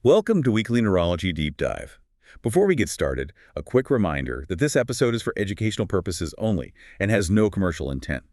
Welcome to Weekly Neurology Deep Dive. Before we get started, a quick reminder that this episode is for educational purposes only and has no commercial intent.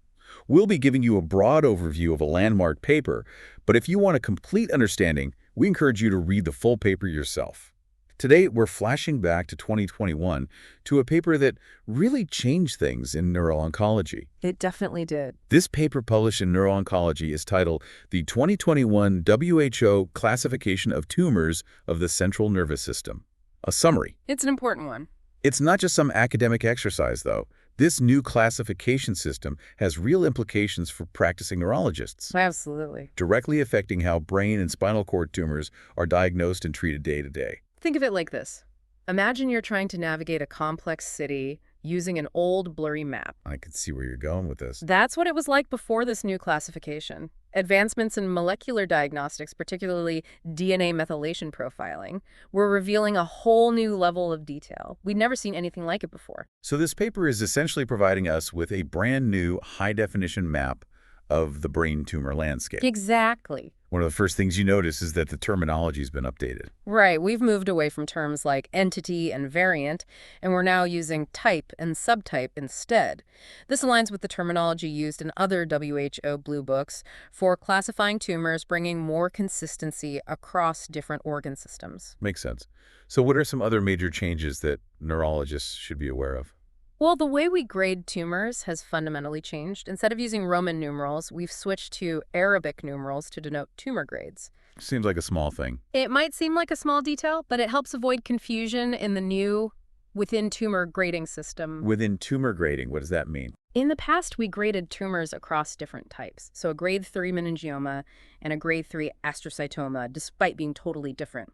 We'll be giving you a broad overview of a landmark paper, but if you want a complete understanding, we encourage you to read the full paper yourself. Today, we're flashing back to 2021 to a paper that really changed things in neuro-oncology. It definitely did. This paper published in Neuro-Oncology is titled The 2021 WHO Classification of Tumors of the Central Nervous System. A summary. It's an important one. It's not just some academic exercise, though. This new classification system has real implications for practicing neurologists, Absolutely. directly affecting how brain and spinal cord tumors are diagnosed and treated day to day. Think of it like this. Imagine you're trying to navigate a complex city using an old, blurry map. I can see where you're going with this. That's what it was like before this new classification. Advancements in molecular diagnostics, particularly DNA methylation profiling, were revealing a whole new level of detail. We'd never seen anything like it before. So this paper is essentially providing us with a brand new high-definition map of the brain tumor landscape. Exactly. One of the first things you notice is that the terminology has been updated. Right, we've moved away from terms like entity and variant, and we're now using type and subtype instead. This aligns with the terminology used in other WHO Blue Books for classifying tumors, bringing more consistency across different organ systems. Makes sense. So what are some other major changes that neurologists should be aware of? Well, the way we grade tumors has fundamentally changed. Instead of using Roman numerals, we've switched to Arabic numerals to denote tumor grades. Seems like a small thing. It might seem like a small detail, but it helps avoid confusion in the new within-tumor grading system. Within tumor grading, what does that mean? In the past, we graded tumors across different types. So a grade 3 meningioma and a grade 3 astrocytoma, despite being totally different.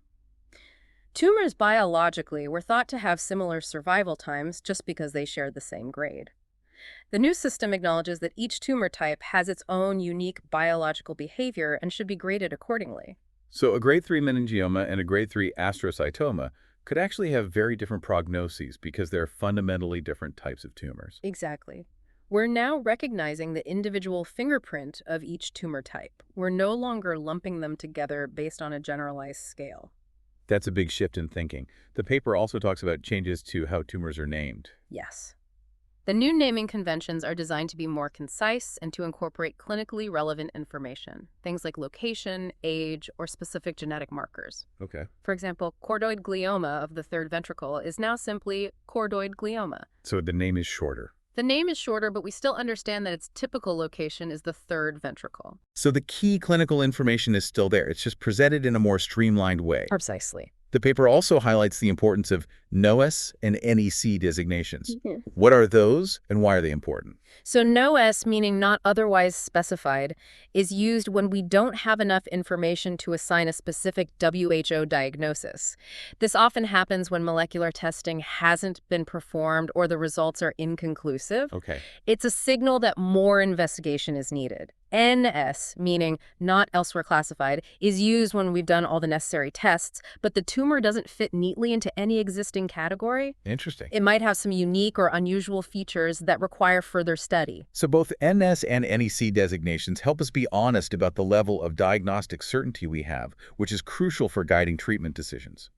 Tumors biologically were thought to have similar survival times just because they shared the same grade. The new system acknowledges that each tumor type has its own unique biological behavior and should be graded accordingly. So a grade 3 meningioma and a grade 3 astrocytoma could actually have very different prognoses because they're fundamentally different types of tumors. Exactly. We're now recognizing the individual fingerprint of each tumor type. We're no longer lumping them together based on a generalized scale. That's a big shift in thinking. The paper also talks about changes to how tumors are named. Yes. The new naming conventions are designed to be more concise and to incorporate clinically relevant information, things like location, age, or specific genetic markers. Okay. For example, chordoid glioma of the third ventricle is now simply chordoid glioma. So the name is shorter. The name is shorter, but we still understand that its typical location is the third ventricle. So the key clinical information is still there. It's just presented in a more streamlined way. Precisely. The paper also highlights the importance of NOS and NEC designations. Mhm. What are those and why are they important? So NOS, meaning not otherwise specified, is used when we don't have enough information to assign a specific WHO diagnosis. This often happens when molecular testing hasn't been performed or the results are inconclusive. Okay. It's a signal that more investigation is needed. NS, meaning not elsewhere classified, is used when we've done all the necessary tests, but the tumor doesn't fit neatly into any existing category. Interesting. It might have some unique or unusual features that require further study. So both NS and NEC designations help us be honest about the level of diagnostic certainty we have, which is crucial for guiding treatment decisions.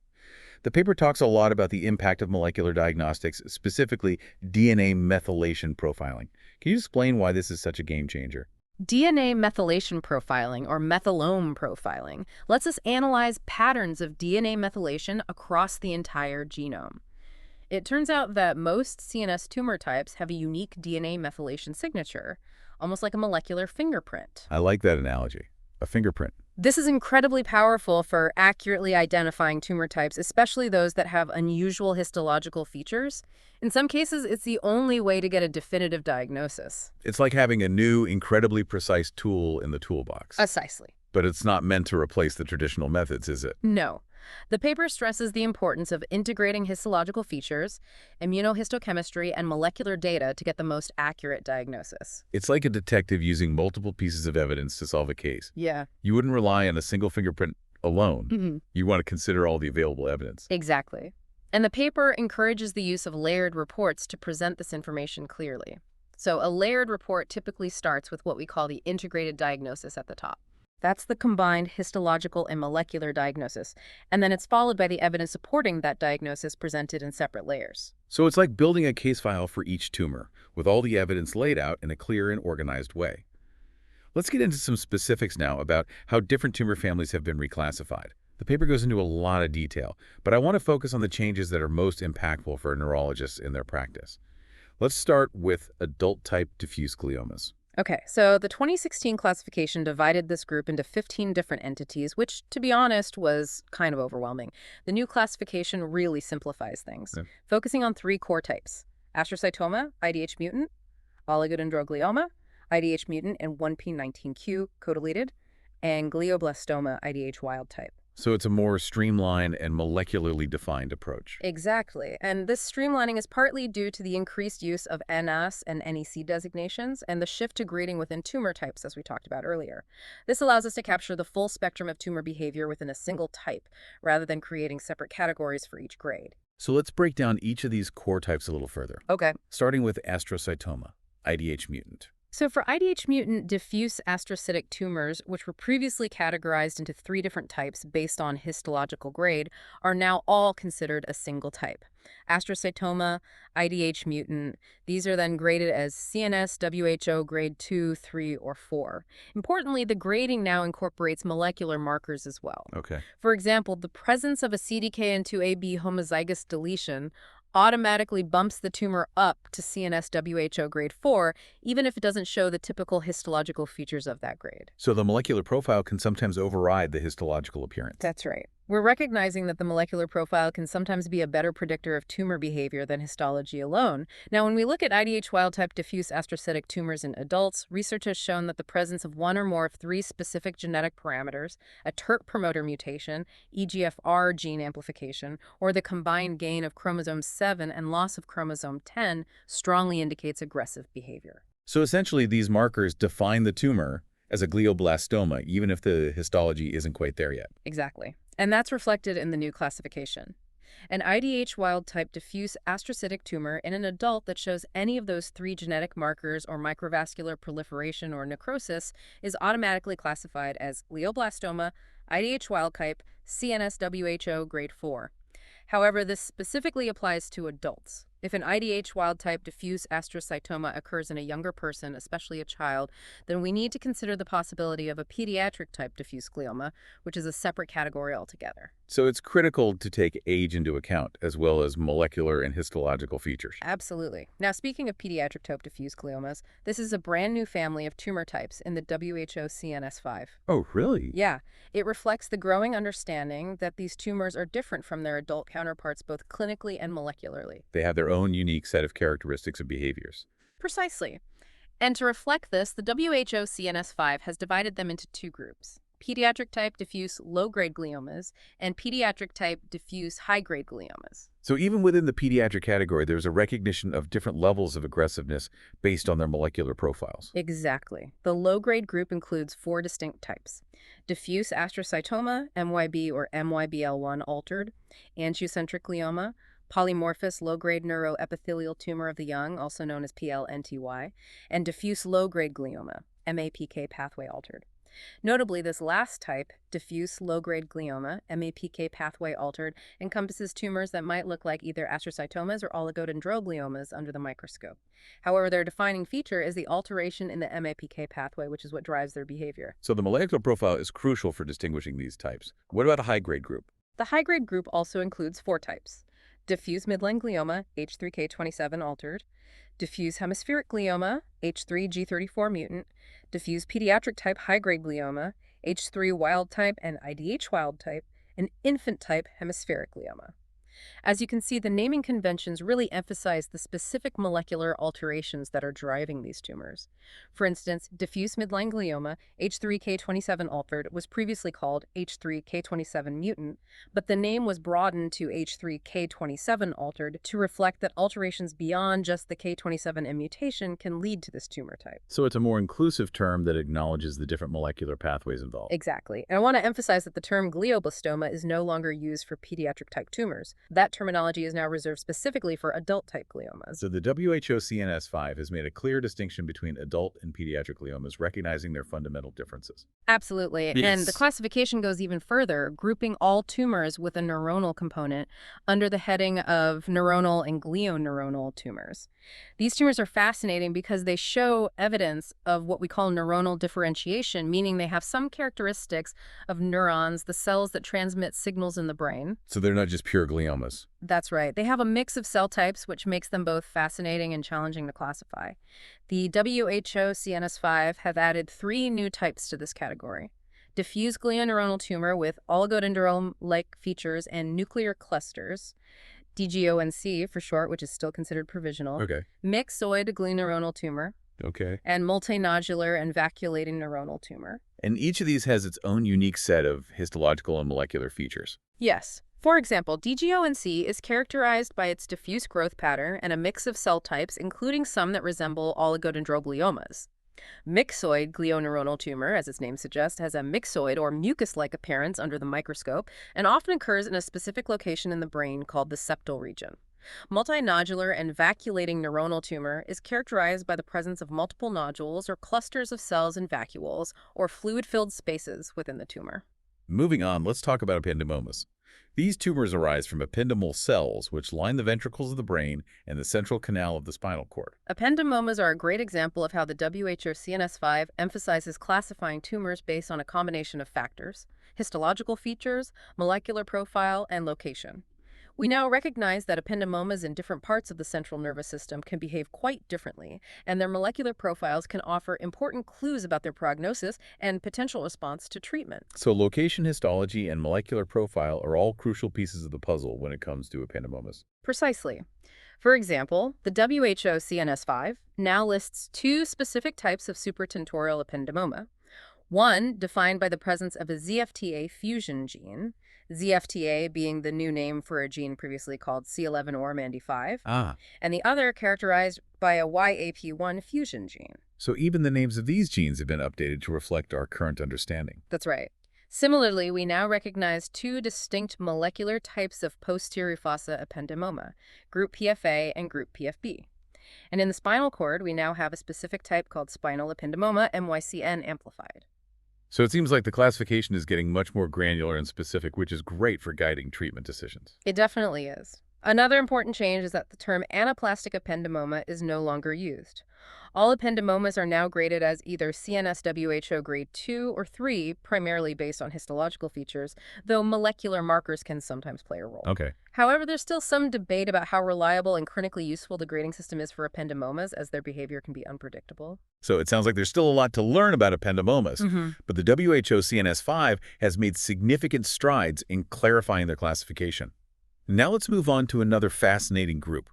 The paper talks a lot about the impact of molecular diagnostics, specifically DNA methylation profiling. Can you explain why this is such a game changer? DNA methylation profiling, or methylome profiling, lets us analyze patterns of DNA methylation across the entire genome. It turns out that most CNS tumor types have a unique DNA methylation signature, almost like a molecular fingerprint. I like that analogy. A fingerprint. This is incredibly powerful for accurately identifying tumor types, especially those that have unusual histological features. In some cases, it's the only way to get a definitive diagnosis. It's like having a new, incredibly precise tool in the toolbox. Precisely. But it's not meant to replace the traditional methods, is it? No. The paper stresses the importance of integrating histological features, immunohistochemistry, and molecular data to get the most accurate diagnosis. It's like a detective using multiple pieces of evidence to solve a case. Yeah. You wouldn't rely on a single fingerprint alone. Mm-hmm. You want to consider all the available evidence. Exactly. And the paper encourages the use of layered reports to present this information clearly. So a layered report typically starts with what we call the integrated diagnosis at the top. That's the combined histological and molecular diagnosis, and then it's followed by the evidence supporting that diagnosis presented in separate layers. So it's like building a case file for each tumor, with all the evidence laid out in a clear and organized way. Let's get into some specifics now about how different tumor families have been reclassified. The paper goes into a lot of detail, but I want to focus on the changes that are most impactful for neurologists in their practice. Let's start with adult-type diffuse gliomas. Okay, so the 2016 classification divided this group into 15 different entities, which, to be honest, was kind of overwhelming. The new classification really simplifies things, Yeah. focusing on three core types: astrocytoma, IDH mutant; oligodendroglioma, IDH mutant and 1p19q co-deleted; and glioblastoma, IDH wild type. So it's a more streamlined and molecularly defined approach. Exactly. And this streamlining is partly due to the increased use of NS and NEC designations and the shift to grading within tumor types, as we talked about earlier. This allows us to capture the full spectrum of tumor behavior within a single type, rather than creating separate categories for each grade. So let's break down each of these core types a little further, Okay. starting with astrocytoma, IDH mutant. So for IDH mutant diffuse astrocytic tumors, which were previously categorized into three different types based on histological grade, are now all considered a single type. Astrocytoma, IDH mutant, these are then graded as CNS WHO grade 2, 3, or 4. Importantly, the grading now incorporates molecular markers as well. Okay. For example, the presence of a CDKN2AB homozygous deletion automatically bumps the tumor up to CNS WHO grade 4, even if it doesn't show the typical histological features of that grade. So the molecular profile can sometimes override the histological appearance. That's right. We're recognizing that the molecular profile can sometimes be a better predictor of tumor behavior than histology alone. Now, when we look at IDH wild-type diffuse astrocytic tumors in adults, research has shown that the presence of one or more of three specific genetic parameters, a TERT promoter mutation, EGFR gene amplification, or the combined gain of chromosome 7 and loss of chromosome 10, strongly indicates aggressive behavior. So essentially, these markers define the tumor as a glioblastoma, even if the histology isn't quite there yet. Exactly. And that's reflected in the new classification. An IDH wild-type diffuse astrocytic tumor in an adult that shows any of those three genetic markers or microvascular proliferation or necrosis is automatically classified as glioblastoma, IDH wild-type, CNS WHO grade 4. However, this specifically applies to adults. If an IDH wild-type diffuse astrocytoma occurs in a younger person, especially a child, then we need to consider the possibility of a pediatric-type diffuse glioma, which is a separate category altogether. So it's critical to take age into account, as well as molecular and histological features. Absolutely. Now, speaking of pediatric-type diffuse gliomas, this is a brand new family of tumor types in the WHO CNS5. Oh, really? Yeah, it reflects the growing understanding that these tumors are different from their adult counterparts both clinically and molecularly. They have their own unique set of characteristics and behaviors. Precisely. And to reflect this, the WHO CNS5 has divided them into two groups: pediatric-type diffuse low-grade gliomas and pediatric-type diffuse high-grade gliomas. So even within the pediatric category, there's a recognition of different levels of aggressiveness based on their molecular profiles. Exactly. The low-grade group includes four distinct types: diffuse astrocytoma, MYB or MYBL1 altered; angiocentric glioma; polymorphous low-grade neuroepithelial tumor of the young, also known as PLNTY; and diffuse low-grade glioma, MAPK pathway altered. Notably, this last type, diffuse low-grade glioma, MAPK pathway altered, encompasses tumors that might look like either astrocytomas or oligodendrogliomas under the microscope. However, their defining feature is the alteration in the MAPK pathway, which is what drives their behavior. So the molecular profile is crucial for distinguishing these types. What about a high-grade group? The high-grade group also includes four types: diffuse midline glioma, H3K27 altered; diffuse hemispheric glioma, H3G34 mutant; diffuse pediatric type high-grade glioma, H3 wild type and IDH wild type; and infant type hemispheric glioma. As you can see, the naming conventions really emphasize the specific molecular alterations that are driving these tumors. For instance, diffuse midline glioma, H3K27 altered, was previously called H3K27 mutant, but the name was broadened to H3K27 altered to reflect that alterations beyond just the K27M mutation can lead to this tumor type. So it's a more inclusive term that acknowledges the different molecular pathways involved. Exactly. And I want to emphasize that the term glioblastoma is no longer used for pediatric type tumors. That terminology is now reserved specifically for adult-type gliomas. So the WHO CNS5 has made a clear distinction between adult and pediatric gliomas, recognizing their fundamental differences. Absolutely. And the Yes. classification goes even further, grouping all tumors with a neuronal component under the heading of neuronal and glioneuronal tumors. These tumors are fascinating because they show evidence of what we call neuronal differentiation, meaning they have some characteristics of neurons, the cells that transmit signals in the brain. So they're not just pure gliomas. That's right. They have a mix of cell types, which makes them both fascinating and challenging to classify. The WHO CNS5 have added 3 new types to this category. Diffuse glioneuronal tumor with oligodendrome-like features and nuclear clusters, DGONC for short, which is still considered provisional, Okay. myxoid glioneuronal tumor, Okay. and multinodular and vacuolating neuronal tumor. And each of these has its own unique set of histological and molecular features. Yes. For example, DGONC is characterized by its diffuse growth pattern and a mix of cell types, including some that resemble oligodendrogliomas. Myxoid glioneuronal tumor, as its name suggests, has a myxoid or mucus-like appearance under the microscope and often occurs in a specific location in the brain called the septal region. Multinodular and vacuolating neuronal tumor is characterized by the presence of multiple nodules or clusters of cells in vacuoles or fluid-filled spaces within the tumor. Moving on, let's talk about ependymomas. These tumors arise from ependymal cells, which line the ventricles of the brain and the central canal of the spinal cord. Ependymomas are a great example of how the WHO CNS5 emphasizes classifying tumors based on a combination of factors: histological features, molecular profile, and location. We now recognize that ependymomas in different parts of the central nervous system can behave quite differently, and their molecular profiles can offer important clues about their prognosis and potential response to treatment. So location, histology, and molecular profile are all crucial pieces of the puzzle when it comes to ependymomas. Precisely. For example, the WHO CNS5 now lists 2 specific types of supratentorial ependymoma. One defined by the presence of a ZFTA fusion gene, ZFTA being the new name for a gene previously called C11 or MAND5, Ah, and the other characterized by a YAP1 fusion gene. so even the names of these genes have been updated to reflect our current understanding. That's right. Similarly, we now recognize 2 distinct molecular types of posterior fossa ependymoma, group PFA and group PFB. And in the spinal cord, we now have a specific type called spinal ependymoma, MYCN amplified. So it seems like the classification is getting much more granular and specific, which is great for guiding treatment decisions. It definitely is. Another important change is that the term anaplastic ependymoma is no longer used. All ependymomas are now graded as either CNS-WHO grade 2 or 3, primarily based on histological features, though molecular markers can sometimes play a role. Okay. However, there's still some debate about how reliable and clinically useful the grading system is for ependymomas, as their behavior can be unpredictable. So it sounds like there's still a lot to learn about ependymomas, but the WHO CNS5 has made significant strides in clarifying their classification. Now let's move on to another fascinating group,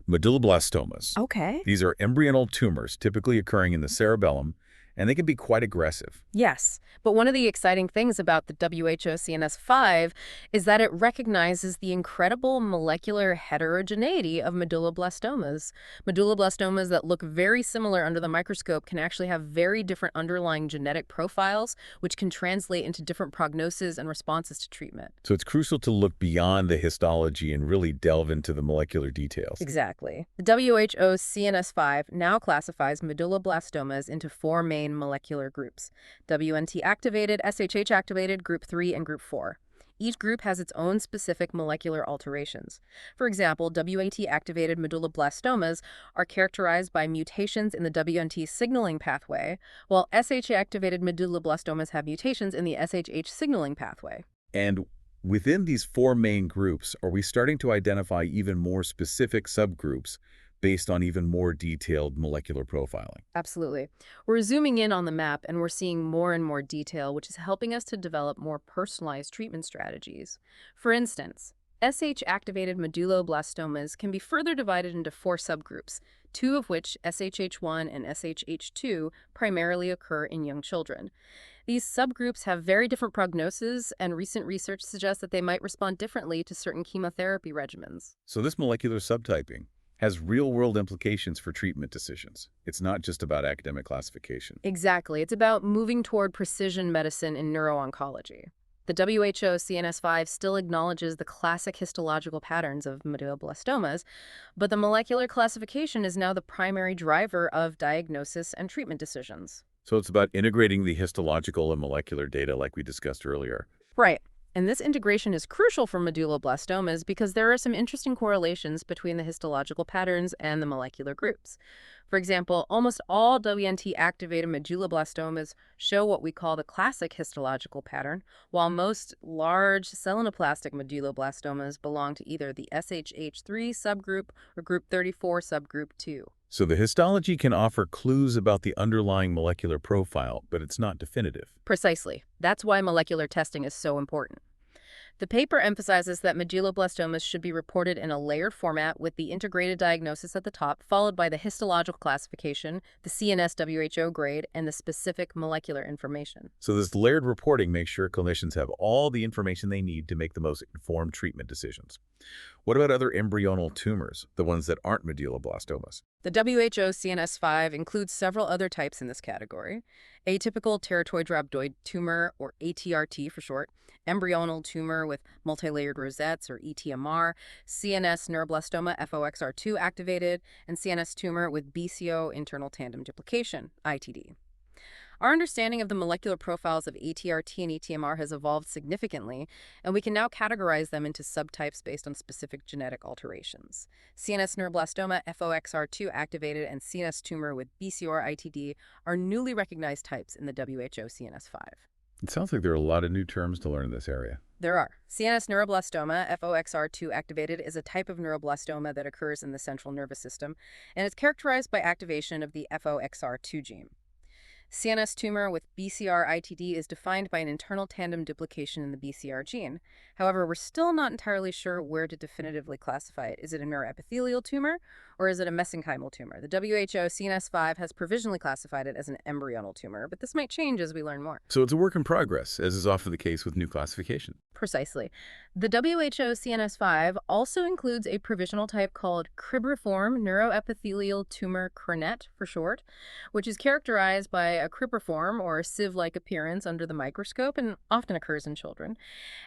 medulloblastomas. Okay. These are embryonal tumors typically occurring in the cerebellum, and they can be quite aggressive. Yes, but one of the exciting things about the WHO CNS5 is that it recognizes the incredible molecular heterogeneity of medulloblastomas. Medulloblastomas that look very similar under the microscope can actually have very different underlying genetic profiles, which can translate into different prognoses and responses to treatment. So it's crucial to look beyond the histology and really delve into the molecular details. Exactly. The WHO CNS5 now classifies medulloblastomas into 4 main molecular groups: WNT activated, SHH activated, group 3, and group 4. Each group has its own specific molecular alterations. For example, WAT activated medulloblastomas are characterized by mutations in the WNT signaling pathway, while SHH activated medulloblastomas have mutations in the SHH signaling pathway. And within these 4 main groups, are we starting to identify even more specific subgroups based on even more detailed molecular profiling? Absolutely. We're zooming in on the map and we're seeing more and more detail, which is helping us to develop more personalized treatment strategies. For instance, SH-activated medulloblastomas can be further divided into 4 subgroups, 2 of which, SHH1 and SHH2, primarily occur in young children. These subgroups have very different prognoses, and recent research suggests that they might respond differently to certain chemotherapy regimens. So this molecular subtyping has real-world implications for treatment decisions. It's not just about academic classification. Exactly. It's about moving toward precision medicine in neuro-oncology. The WHO CNS5 still acknowledges the classic histological patterns of medulloblastomas, but the molecular classification is now the primary driver of diagnosis and treatment decisions. So it's about integrating the histological and molecular data like we discussed earlier. Right. And this integration is crucial for medulloblastomas because there are some interesting correlations between the histological patterns and the molecular groups. For example, almost all WNT-activated medulloblastomas show what we call the classic histological pattern, while most large selenoplastic medulloblastomas belong to either the SHH3 subgroup or group 34 subgroup 2. So the histology can offer clues about the underlying molecular profile, but it's not definitive. Precisely. That's why molecular testing is so important. The paper emphasizes that medulloblastomas should be reported in a layered format with the integrated diagnosis at the top, followed by the histological classification, the CNS WHO grade, and the specific molecular information. So this layered reporting makes sure clinicians have all the information they need to make the most informed treatment decisions. What about other embryonal tumors, the ones that aren't medulloblastomas? The WHO CNS5 includes several other types in this category: atypical teratoid rhabdoid tumor, or ATRT for short, embryonal tumor with multilayered rosettes, or ETMR, CNS neuroblastoma FOXR2 activated, and CNS tumor with BCO internal tandem duplication, ITD. Our understanding of the molecular profiles of ATRT and ETMR has evolved significantly, and we can now categorize them into subtypes based on specific genetic alterations. CNS neuroblastoma FOXR2 activated and CNS tumor with BCR-ITD are newly recognized types in the WHO CNS5. It sounds like there are a lot of new terms to learn in this area. There are. CNS neuroblastoma, FOXR2 activated, is a type of neuroblastoma that occurs in the central nervous system, and is characterized by activation of the FOXR2 gene. CNS tumor with BCR-ITD is defined by an internal tandem duplication in the BCR gene. However, we're still not entirely sure where to definitively classify it. Is it a neuroepithelial tumor, or is it a mesenchymal tumor? The WHO CNS5 has provisionally classified it as an embryonal tumor, but this might change as we learn more. So it's a work in progress, as is often the case with new classification. Precisely. The WHO CNS5 also includes a provisional type called cribriform neuroepithelial tumor crenette for short, which is characterized by a cribriform or sieve-like appearance under the microscope and often occurs in children.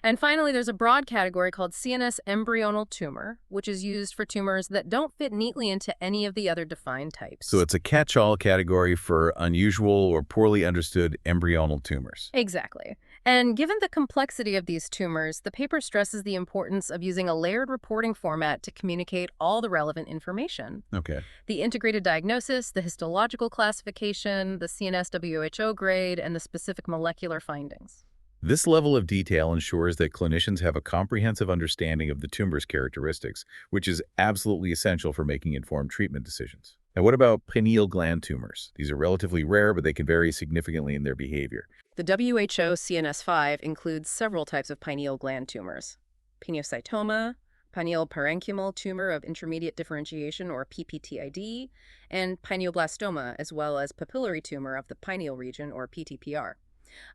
And finally, there's a broad category called CNS embryonal tumor, which is used for tumors that don't fit neatly into any of the other defined types. So it's a catch-all category for unusual or poorly understood embryonal tumors. Exactly. And given the complexity of these tumors, the paper stresses the importance of using a layered reporting format to communicate all the relevant information. Okay. The integrated diagnosis, the histological classification, the CNS WHO grade, and the specific molecular findings. This level of detail ensures that clinicians have a comprehensive understanding of the tumor's characteristics, which is absolutely essential for making informed treatment decisions. Now, what about pineal gland tumors? These are relatively rare, but they can vary significantly in their behavior. The WHO CNS5 includes several types of pineal gland tumors: pineocytoma, pineal parenchymal tumor of intermediate differentiation, or PPTID, and pineoblastoma, as well as papillary tumor of the pineal region, or PTPR.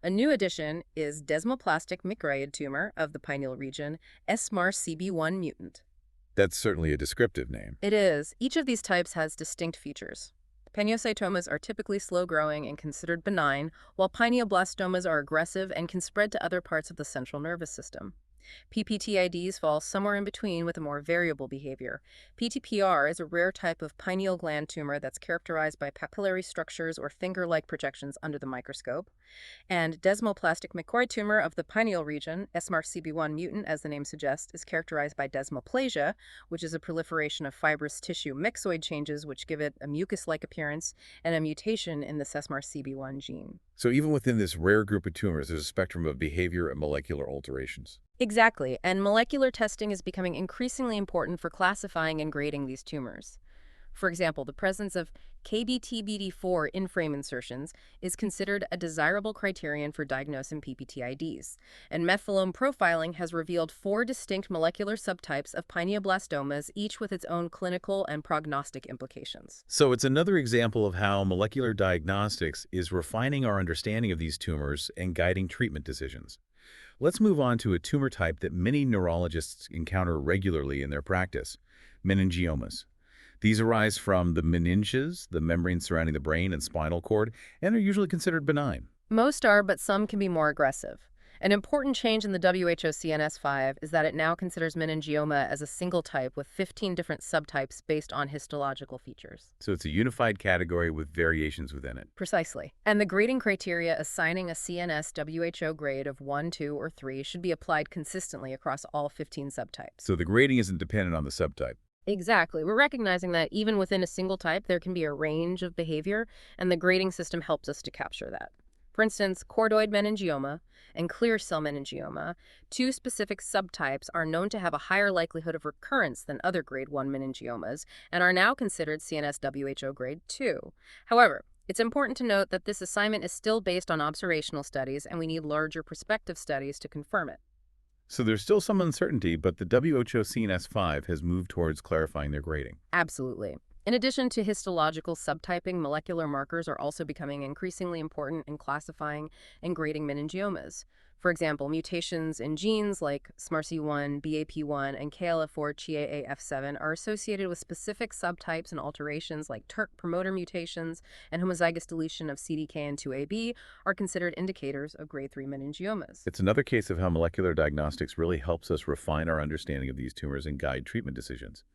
A new addition is desmoplastic microid tumor of the pineal region, SMARCB1 mutant. That's certainly a descriptive name. It is. Each of these types has distinct features. Pineocytomas are typically slow-growing and considered benign, while pineoblastomas are aggressive and can spread to other parts of the central nervous system. PPTIDs fall somewhere in between with a more variable behavior. PTPR is a rare type of pineal gland tumor that's characterized by papillary structures or finger-like projections under the microscope. And desmoplastic microid tumor of the pineal region, SMARCB1 mutant, as the name suggests, is characterized by desmoplasia, which is a proliferation of fibrous tissue myxoid changes which give it a mucus-like appearance, and a mutation in the SMARCB1 gene. So even within this rare group of tumors, there's a spectrum of behavior and molecular alterations. Exactly, and molecular testing is becoming increasingly important for classifying and grading these tumors. For example, the presence of KBTBD4 in-frame insertions is considered a desirable criterion for diagnosing PPTIDs, and methylome profiling has revealed 4 distinct molecular subtypes of pineoblastomas, each with its own clinical and prognostic implications. So it's another example of how molecular diagnostics is refining our understanding of these tumors and guiding treatment decisions. Let's move on to a tumor type that many neurologists encounter regularly in their practice: meningiomas. These arise from the meninges, the membrane surrounding the brain and spinal cord, and are usually considered benign. Most are, but some can be more aggressive. An important change in the WHO CNS5 is that it now considers meningioma as a single type with 15 different subtypes based on histological features. So it's a unified category with variations within it. Precisely. And the grading criteria assigning a CNS WHO grade of 1, 2, or 3 should be applied consistently across all 15 subtypes. So the grading isn't dependent on the subtype. Exactly. We're recognizing that even within a single type, there can be a range of behavior, and the grading system helps us to capture that. For instance, chordoid meningioma and clear cell meningioma, two specific subtypes, are known to have a higher likelihood of recurrence than other grade 1 meningiomas and are now considered CNS WHO grade 2. However, it's important to note that this assignment is still based on observational studies, and we need larger prospective studies to confirm it. So there's still some uncertainty, but the WHO CNS5 has moved towards clarifying their grading. Absolutely. In addition to histological subtyping, molecular markers are also becoming increasingly important in classifying and grading meningiomas. For example, mutations in genes like SMARC1, BAP1, and KLF4-CHAAF7 are associated with specific subtypes, and alterations like TERK promoter mutations and homozygous deletion of CDKN2AB are considered indicators of grade 3 meningiomas. It's another case of how molecular diagnostics really helps us refine our understanding of these tumors and guide treatment decisions.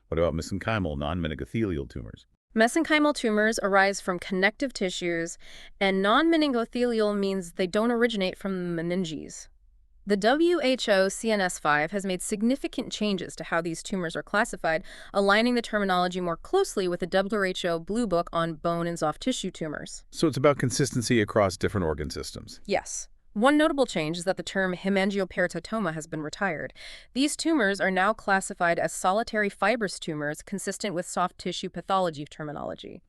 What about mesenchymal non-meningothelial tumors? Mesenchymal tumors arise from connective tissues, and non-meningothelial means they don't originate from the meninges. The WHO CNS5 has made significant changes to how these tumors are classified, aligning the terminology more closely with the WHO Blue Book on bone and soft tissue tumors. So it's about consistency across different organ systems. Yes. One notable change is that the term hemangioperitotoma has been retired. These tumors are now classified as solitary fibrous tumors consistent with soft tissue pathology terminology.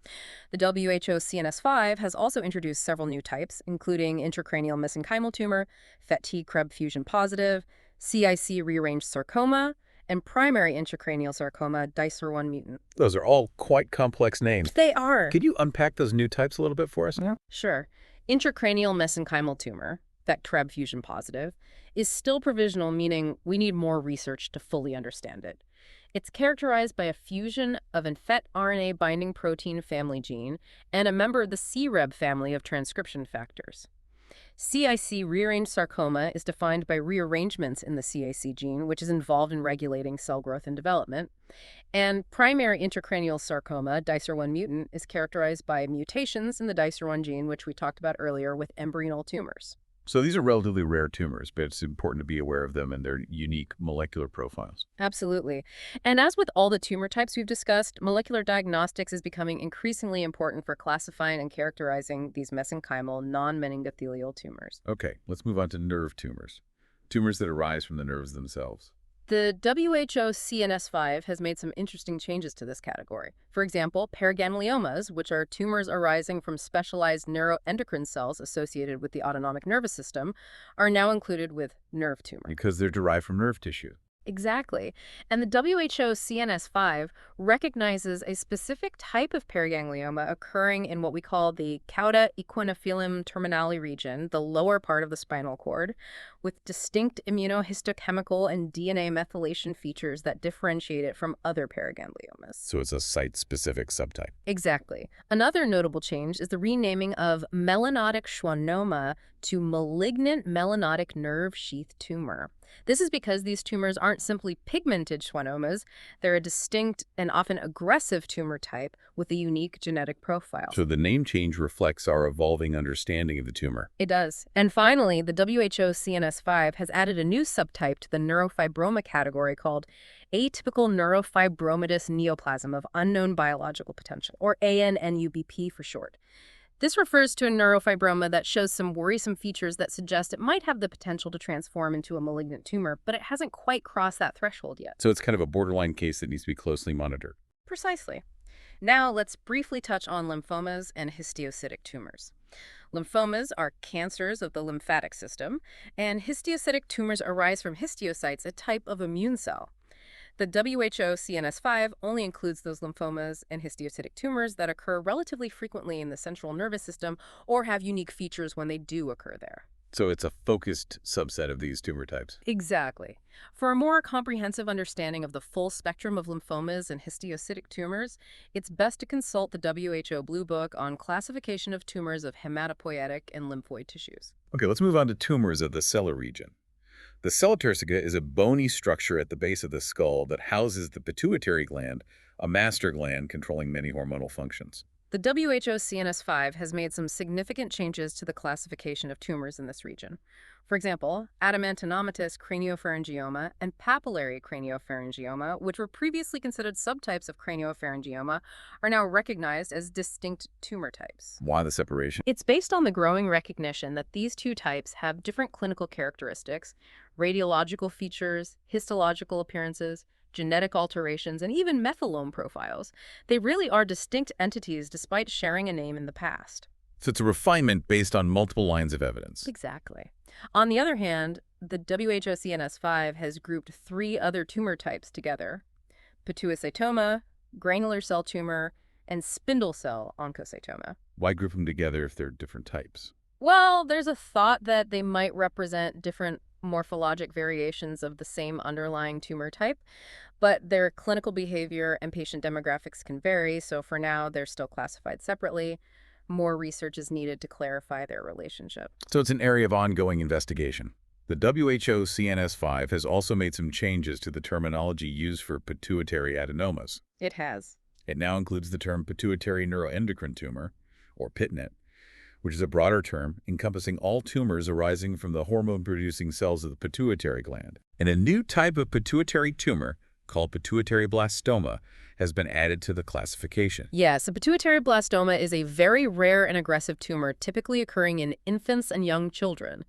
The WHO CNS5 has also introduced several new types, including intracranial mesenchymal tumor, FET-T-Kreb fusion positive, CIC rearranged sarcoma, and primary intracranial sarcoma, DICER1 mutant. Those are all quite complex names. They are. Could you unpack those new types a little bit for us? Sure. Intracranial mesenchymal tumor, FET-Treb fusion positive, is still provisional, meaning we need more research to fully understand it. It's characterized by a fusion of an FET RNA binding protein family gene and a member of the CREB family of transcription factors. CIC rearranged sarcoma is defined by rearrangements in the CIC gene, which is involved in regulating cell growth and development. And primary intracranial sarcoma, DICER1 mutant, is characterized by mutations in the DICER1 gene, which we talked about earlier with embryonal tumors. So these are relatively rare tumors, but it's important to be aware of them and their unique molecular profiles. Absolutely. And as with all the tumor types we've discussed, molecular diagnostics is becoming increasingly important for classifying and characterizing these mesenchymal non-meningothelial tumors. Okay, let's move on to nerve tumors. Tumors that arise from the nerves themselves. The WHO CNS5 has made some interesting changes to this category. For example, paragangliomas, which are tumors arising from specialized neuroendocrine cells associated with the autonomic nervous system, are now included with nerve tumor. Because they're derived from nerve tissue. Exactly. And the WHO CNS5 recognizes a specific type of paraganglioma occurring in what we call the cauda equinophyllum terminale region, the lower part of the spinal cord, with distinct immunohistochemical and DNA methylation features that differentiate it from other paragangliomas. So it's a site-specific subtype. Exactly. Another notable change is the renaming of melanotic schwannoma to malignant melanotic nerve sheath tumor. This is because these tumors aren't simply pigmented schwannomas, they're a distinct and often aggressive tumor type with a unique genetic profile. So the name change reflects our evolving understanding of the tumor. It does. And finally, the WHO CNS5 has added a new subtype to the neurofibroma category called atypical neurofibromatous neoplasm of unknown biological potential, or ANNUBP for short. This refers to a neurofibroma that shows some worrisome features that suggest it might have the potential to transform into a malignant tumor, but it hasn't quite crossed that threshold yet. So it's kind of a borderline case that needs to be closely monitored. Precisely. Now let's briefly touch on lymphomas and histiocytic tumors. Lymphomas are cancers of the lymphatic system, and histiocytic tumors arise from histiocytes, a type of immune cell. The WHO CNS5 only includes those lymphomas and histiocytic tumors that occur relatively frequently in the central nervous system or have unique features when they do occur there. So it's a focused subset of these tumor types. Exactly. For a more comprehensive understanding of the full spectrum of lymphomas and histiocytic tumors, it's best to consult the WHO Blue Book on classification of tumors of hematopoietic and lymphoid tissues. Okay, let's move on to tumors of the sellar region. The sella turcica is a bony structure at the base of the skull that houses the pituitary gland, a master gland controlling many hormonal functions. The WHO CNS5 has made some significant changes to the classification of tumors in this region. For example, adamantinomatous craniopharyngioma and papillary craniopharyngioma, which were previously considered subtypes of craniopharyngioma, are now recognized as distinct tumor types. Why the separation? It's based on the growing recognition that these two types have different clinical characteristics, radiological features, histological appearances, genetic alterations, and even methylome profiles. They really are distinct entities despite sharing a name in the past. So it's a refinement based on multiple lines of evidence. Exactly. On the other hand, the WHO CNS5 has grouped three other tumor types together: pituocytoma, granular cell tumor, and spindle cell oncocytoma. Why group them together if they're different types? Well, there's a thought that they might represent different morphologic variations of the same underlying tumor type, but their clinical behavior and patient demographics can vary, so for now they're still classified separately. More research is needed to clarify their relationship. So it's an area of ongoing investigation. The WHO CNS5 has also made some changes to the terminology used for pituitary adenomas. It has. It now includes the term pituitary neuroendocrine tumor, or PITNET, which is a broader term encompassing all tumors arising from the hormone-producing cells of the pituitary gland. And a new type of pituitary tumor, called pituitary blastoma, has been added to the classification. Yes, a pituitary blastoma is a very rare and aggressive tumor typically occurring in infants and young children.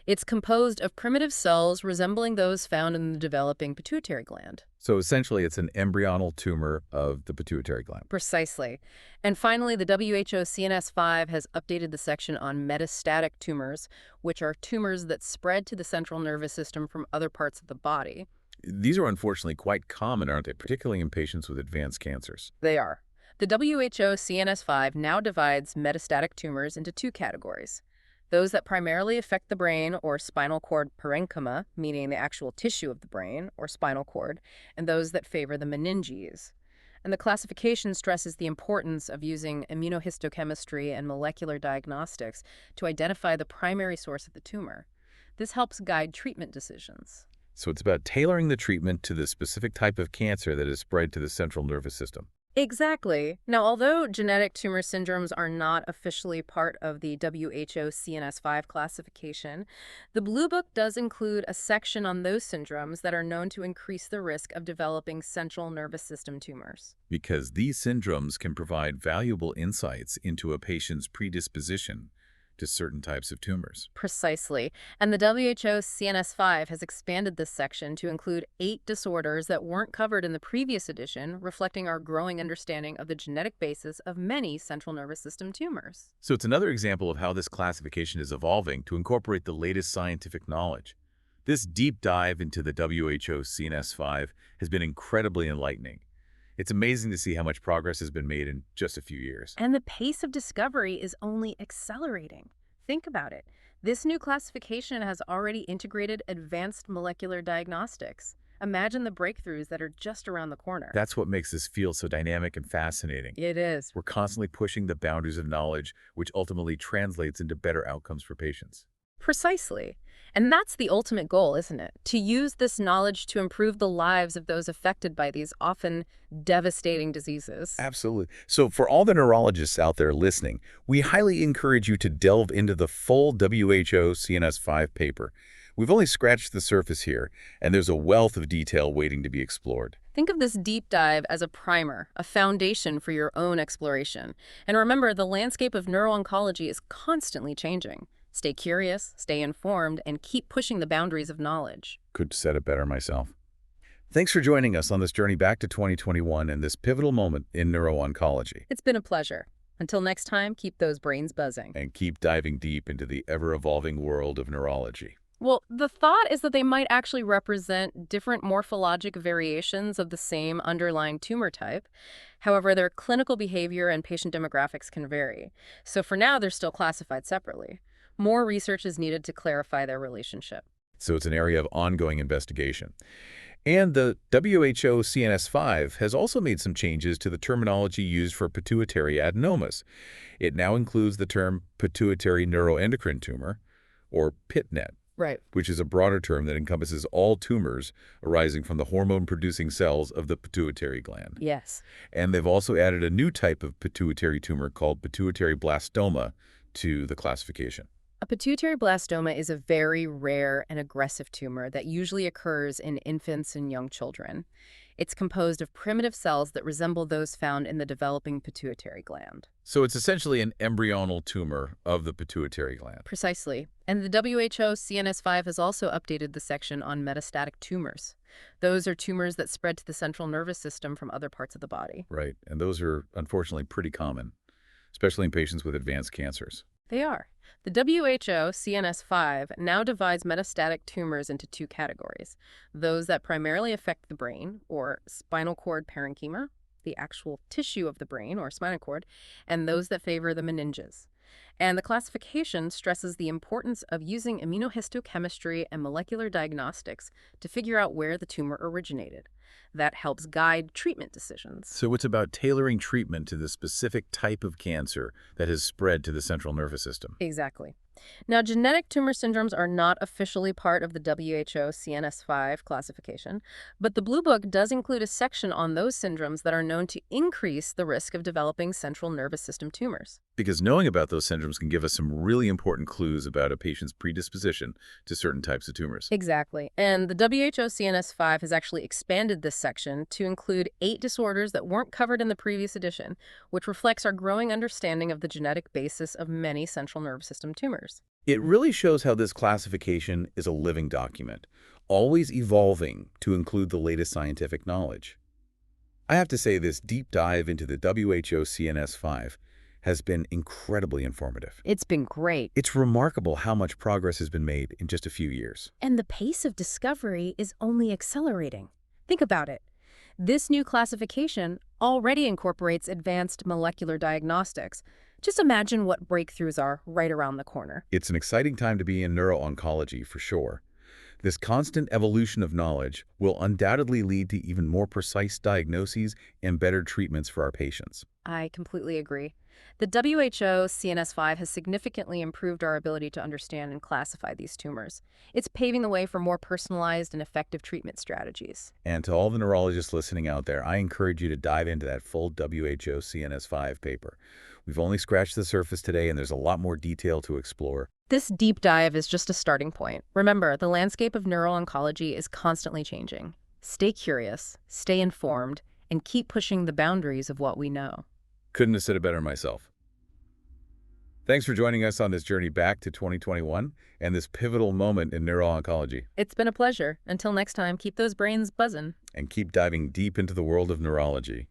It's composed of primitive cells resembling those found in the developing pituitary gland. So essentially, it's an embryonal tumor of the pituitary gland. Precisely. And finally, the WHO CNS5 has updated the section on metastatic tumors, which are tumors that spread to the central nervous system from other parts of the body. These are unfortunately quite common, aren't they, particularly in patients with advanced cancers? They are. The WHO CNS5 now divides metastatic tumors into two categories: those that primarily affect the brain or spinal cord parenchyma, meaning the actual tissue of the brain or spinal cord, and those that favor the meninges. And the classification stresses the importance of using immunohistochemistry and molecular diagnostics to identify the primary source of the tumor. This helps guide treatment decisions. So it's about tailoring the treatment to the specific type of cancer that is spread to the central nervous system. Exactly. Now, although genetic tumor syndromes are not officially part of the WHO CNS5 classification, the Blue Book does include a section on those syndromes that are known to increase the risk of developing central nervous system tumors. Because these syndromes can provide valuable insights into a patient's predisposition to certain types of tumors. Precisely. And the WHO CNS5 has expanded this section to include 8 disorders that weren't covered in the previous edition, reflecting our growing understanding of the genetic basis of many central nervous system tumors. So it's another example of how this classification is evolving to incorporate the latest scientific knowledge. This deep dive into the WHO CNS5 has been incredibly enlightening. It's amazing to see how much progress has been made in just a few years. And the pace of discovery is only accelerating. Think about it. This new classification has already integrated advanced molecular diagnostics. Imagine the breakthroughs that are just around the corner. That's what makes this field so dynamic and fascinating. It is. We're constantly pushing the boundaries of knowledge, which ultimately translates into better outcomes for patients. Precisely. And that's the ultimate goal, isn't it? To use this knowledge to improve the lives of those affected by these often devastating diseases. Absolutely. So for all the neurologists out there listening, we highly encourage you to delve into the full WHO CNS5 paper. We've only scratched the surface here, and there's a wealth of detail waiting to be explored. Think of this deep dive as a primer, a foundation for your own exploration. And remember, the landscape of neuro-oncology is constantly changing. Stay curious, stay informed, and keep pushing the boundaries of knowledge. Couldn't have said it better myself. Thanks for joining us on this journey back to 2021 and this pivotal moment in neuro-oncology. It's been a pleasure. Until next time, keep those brains buzzing. And keep diving deep into the ever-evolving world of neurology. Well, the thought is that they might actually represent different morphologic variations of the same underlying tumor type. However, their clinical behavior and patient demographics can vary. So for now, they're still classified separately. More research is needed to clarify their relationship. So it's an area of ongoing investigation. And the WHO CNS5 has also made some changes to the terminology used for pituitary adenomas. It now includes the term pituitary neuroendocrine tumor, or PITNET, Right. which is a broader term that encompasses all tumors arising from the hormone-producing cells of the pituitary gland. Yes. And they've also added a new type of pituitary tumor called pituitary blastoma to the classification. A pituitary blastoma is a very rare and aggressive tumor that usually occurs in infants and young children. It's composed of primitive cells that resemble those found in the developing pituitary gland. So it's essentially an embryonal tumor of the pituitary gland. Precisely. And the WHO CNS5 has also updated the section on metastatic tumors. Those are tumors that spread to the central nervous system from other parts of the body. Right, and those are unfortunately pretty common, especially in patients with advanced cancers. They are. The WHO CNS5 now divides metastatic tumors into two categories: those that primarily affect the brain, or spinal cord parenchyma, the actual tissue of the brain, or spinal cord, and those that favor the meninges. And the classification stresses the importance of using immunohistochemistry and molecular diagnostics to figure out where the tumor originated. That helps guide treatment decisions. So it's about tailoring treatment to the specific type of cancer that has spread to the central nervous system. Exactly. Now, genetic tumor syndromes are not officially part of the WHO CNS5 classification, but the Blue Book does include a section on those syndromes that are known to increase the risk of developing central nervous system tumors. Because knowing about those syndromes can give us some really important clues about a patient's predisposition to certain types of tumors. Exactly. And the WHO CNS5 has actually expanded this section to include 8 disorders that weren't covered in the previous edition, which reflects our growing understanding of the genetic basis of many central nervous system tumors. It really shows how this classification is a living document, always evolving to include the latest scientific knowledge. I have to say this deep dive into the WHO CNS5 has been incredibly informative. It's been great. It's remarkable how much progress has been made in just a few years. And the pace of discovery is only accelerating. Think about it. This new classification already incorporates advanced molecular diagnostics. Just imagine what breakthroughs are right around the corner. It's an exciting time to be in neuro-oncology for sure. This constant evolution of knowledge will undoubtedly lead to even more precise diagnoses and better treatments for our patients. I completely agree. The WHO CNS5 has significantly improved our ability to understand and classify these tumors. It's paving the way for more personalized and effective treatment strategies. And to all the neurologists listening out there, I encourage you to dive into that full WHO CNS5 paper. We've only scratched the surface today, and there's a lot more detail to explore. This deep dive is just a starting point. Remember, the landscape of neuro-oncology is constantly changing. Stay curious, stay informed, and keep pushing the boundaries of what we know. Couldn't have said it better myself. Thanks for joining us on this journey back to 2021 and this pivotal moment in neuro-oncology. It's been a pleasure. Until next time, keep those brains buzzing. And keep diving deep into the world of neurology.